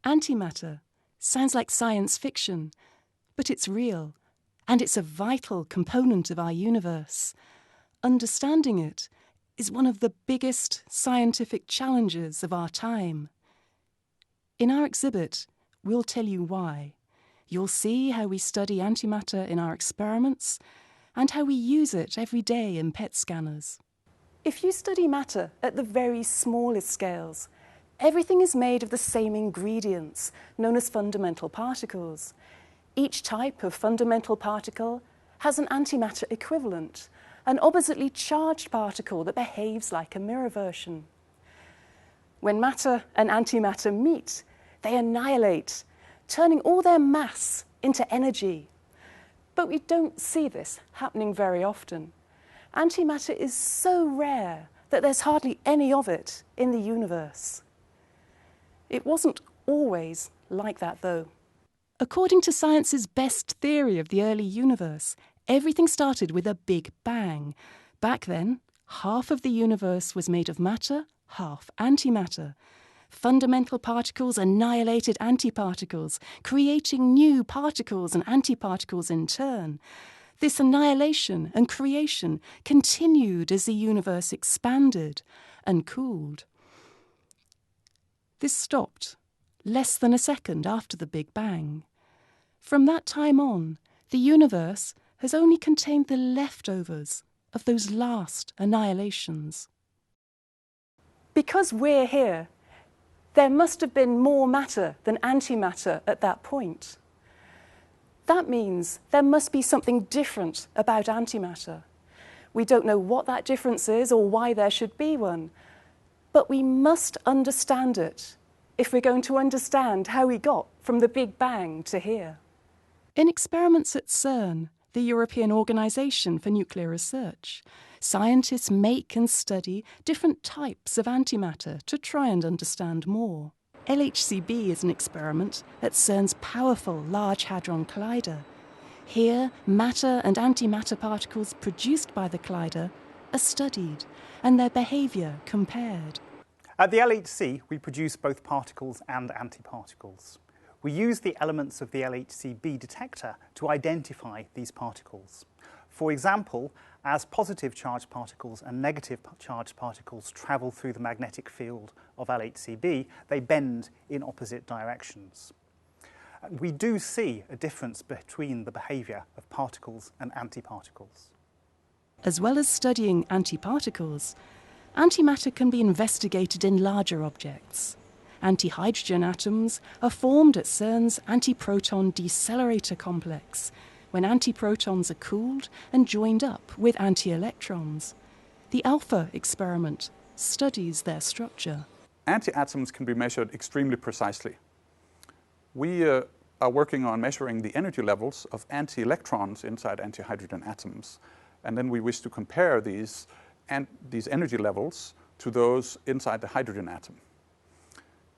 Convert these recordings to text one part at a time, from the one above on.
Antimatter sounds like science fiction, but it's real, and it's a vital component of our universe. Understanding it is one of the biggest scientific challenges of our time. In our exhibit, we'll tell you why. You'll see how we study antimatter in our experiments and how we use it every day in PET scanners. If you study matter at the very smallest scales, everything is made of the same ingredients, known as fundamental particles. Each type of fundamental particle has an antimatter equivalent, an oppositely charged particle that behaves like a mirror version. When matter and antimatter meet, they annihilate, turning all their mass into energy. But we don't see this happening very often. Antimatter is so rare that there's hardly any of it in the universe. It wasn't always like that, though. According to science's best theory of the early universe, everything started with a big bang. Back then, half of the universe was made of matter, half antimatter. Fundamental particles annihilated antiparticles, creating new particles and antiparticles in turn. This annihilation and creation continued as the universe expanded and cooled. This stopped less than a second after the Big Bang. From that time on, the universe has only contained the leftovers of those last annihilations. Because we're here, there must have been more matter than antimatter at that point. That means there must be something different about antimatter. We don't know what that difference is or why there should be one, but we must understand it if we're going to understand how we got from the Big Bang to here. In experiments at CERN, the European Organisation for Nuclear Research, scientists make and study different types of antimatter to try and understand more. LHCb is an experiment at CERN's powerful Large Hadron Collider. Here, matter and antimatter particles produced by the collider are studied and their behaviour compared. At the LHC, we produce both particles and antiparticles. We use the elements of the LHCb detector to identify these particles. For example, as positive charged particles and negative charged particles travel through the magnetic field of LHCb, they bend in opposite directions. And we do see a difference between the behaviour of particles and antiparticles. As well as studying antiparticles, antimatter can be investigated in larger objects. Antihydrogen atoms are formed at CERN's antiproton decelerator complex, when antiprotons are cooled and joined up with antielectrons. The ALPHA experiment studies their structure. Antiatoms can be measured extremely precisely. We are working on measuring the energy levels of antielectrons inside antihydrogen atoms, and then we wish to compare these energy levels to those inside the hydrogen atom.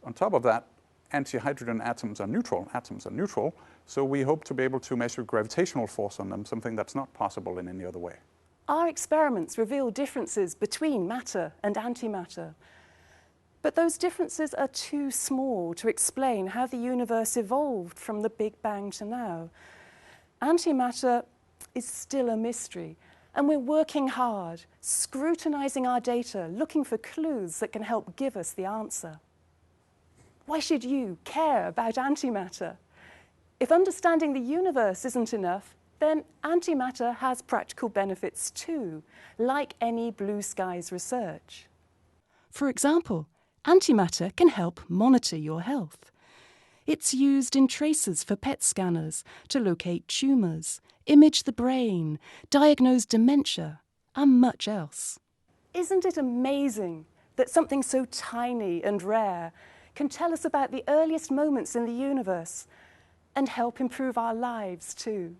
On top of that, antihydrogen atoms are neutral, so we hope to be able to measure gravitational force on them, something that's not possible in any other way. Our experiments reveal differences between matter and antimatter, but those differences are too small to explain how the universe evolved from the Big Bang to now. Antimatter is still a mystery, and we're working hard, scrutinizing our data, looking for clues that can help give us the answer. Why should you care about antimatter? If understanding the universe isn't enough, then antimatter has practical benefits too, like any blue skies research. For example, antimatter can help monitor your health. It's used in tracers for PET scanners to locate tumours, image the brain, diagnose dementia, and much else. Isn't it amazing that something so tiny and rare can tell us about the earliest moments in the universe and help improve our lives too?